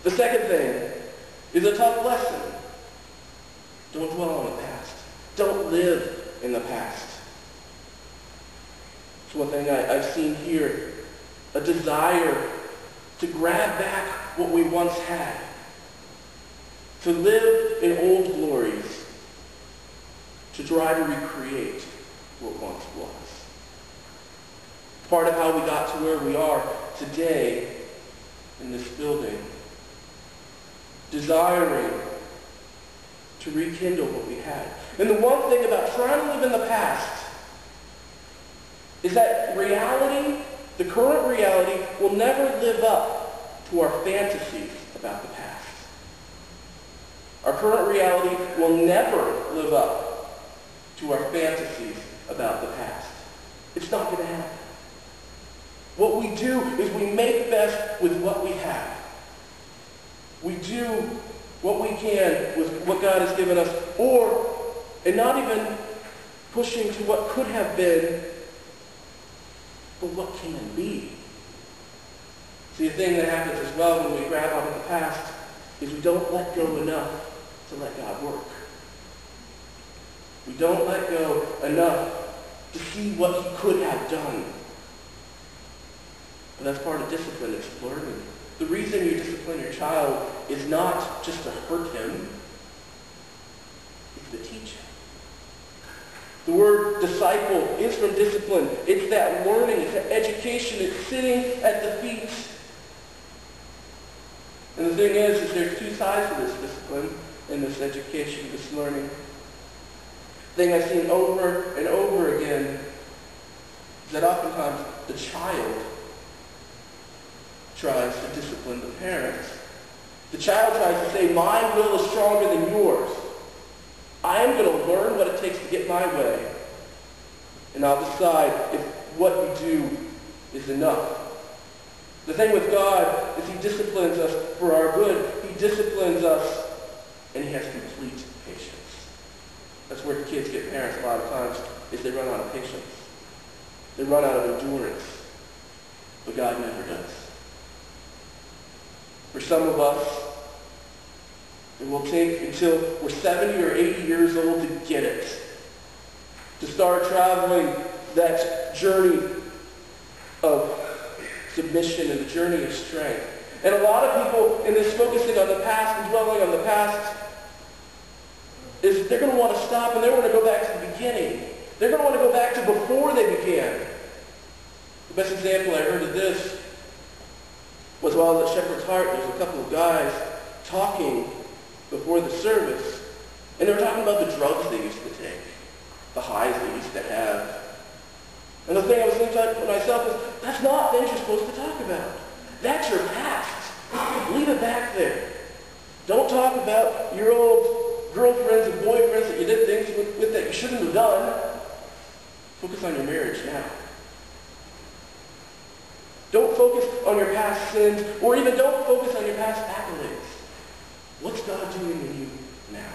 The second thing is a tough lesson. Don't dwell on the past. Don't live in the past. It's one thing I've seen here, a desire to grab back what we once had, to live in old glories, to try to recreate what once was. Part of how we got to where we are today in this building, desiring to rekindle what we had. And the one thing about trying to live in the past is that reality, the current reality, will never live up to our fantasies about the past. Our current reality will never live up to our fantasies about the past. It's not going to happen. What we do is we make best with what we have. We do what we can with what God has given us, and not even pushing to what could have been, but what can be. See, the thing that happens as well when we grab onto the past is we don't let go enough to let God work. We don't let go enough to see what he could have done. But that's part of discipline, it's learning. The reason you discipline your child is not just to hurt him, it's to teach him. The word disciple is from discipline. It's that learning, it's that education, it's sitting at the feet. And the thing is there's two sides to this discipline and this education, this learning. The thing I've seen over and over again is that oftentimes the child tries to discipline the parents. The child tries to say, my will is stronger than yours. I am going to learn what it takes to get my way. And I'll decide if what you do is enough. The thing with God is he disciplines us for our good. He disciplines us and he has complete patience. That's where kids get parents a lot of times, is they run out of patience. They run out of endurance. But God never does. For some of us, it will take until we're 70 or 80 years old to get it. To start traveling that journey of submission and the journey of strength. And a lot of people in this focusing on the past and dwelling on the past, is they're going to want to stop and they're going to go back to the beginning. They're going to want to go back to before they began. The best example I heard of this was while I was at Shepherd's Heart, there was a couple of guys talking before the service, and they were talking about the drugs they used to take, the highs they used to have. And the thing I was thinking to myself is, that's not things you're supposed to talk about. That's your past. Leave it back there. Don't talk about your old girlfriends and boyfriends that you did things with that you shouldn't have done. Focus on your marriage now. Don't focus on your past sins, or even don't focus on your past accolades. What's God doing in you now?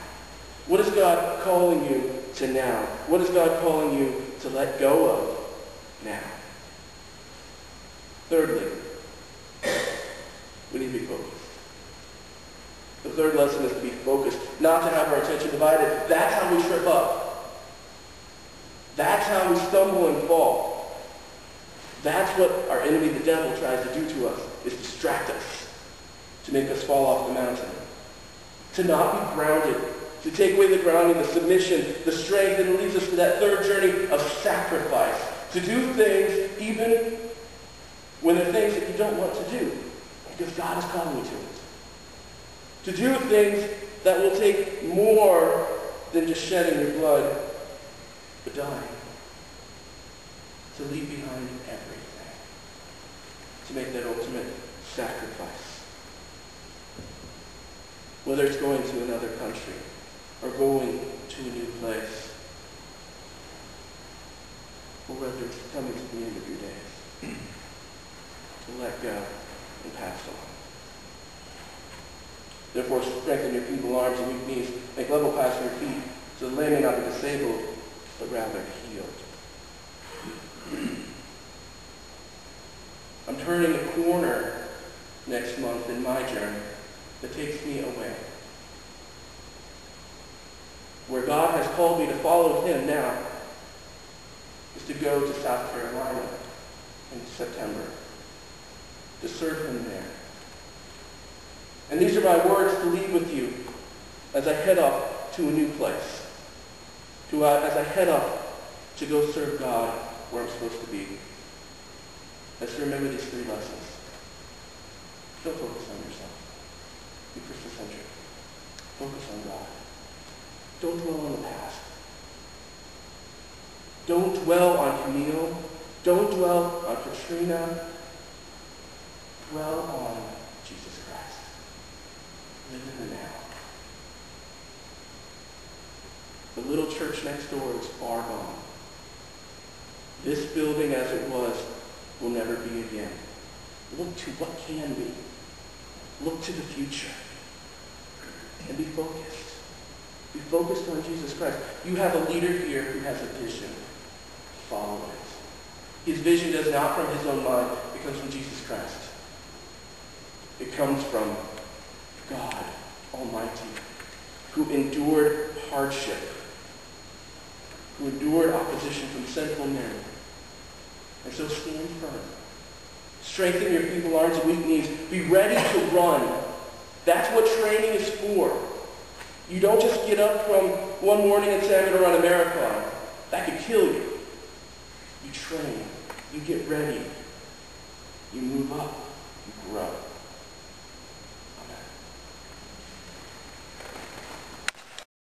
What is God calling you to now? What is God calling you to let go of now? Thirdly, we need to be focused. The third lesson is to be focused, not to have our attention divided. That's how we trip up. That's how we stumble and fall. That's what our enemy, the devil, tries to do to us, is distract us, to make us fall off the mountain, to not be grounded, to take away the grounding, the submission, the strength, and it leads us to that third journey of sacrifice, to do things even when they're things that you don't want to do, because God is calling you to it. To do things that will take more than just shedding your blood, but dying. To leave behind everything. To make that ultimate sacrifice. Whether it's going to another country or going to a new place, or whether it's coming to the end of your days. To let go and pass on. Therefore, strengthen your feeble arms and weak knees. Make level paths for your feet, so the lame may not be disabled, but rather healed. I'm turning a corner next month in my journey. that takes me away. Where God has called me to follow him now is to go to South Carolina in September, to serve him there. And these are my words to leave with you as I head off to a new place, as I head off to go serve God where I'm supposed to be. Let's remember these 3 lessons. Don't focus on yourself. Be Christocentric. Focus on God. Don't dwell on the past. Don't dwell on Camille. Don't dwell on Katrina. Dwell on Jesus Christ. Live in the now. The little church next door is far gone. This building as it was will never be again. Look to what can be. Look to the future. And be focused. Be focused on Jesus Christ. You have a leader here who has a vision. Follow it. His vision does not from his own mind. It comes from Jesus Christ. It comes from God Almighty, who endured hardship, who endured opposition from sinful men. And so stand firm. Strengthen your feeble arms and weak knees. Be ready to run. That's what training is for. You don't just get up from one morning and say, I'm going to run a marathon. That could kill you. You train. You get ready. You move up. You grow.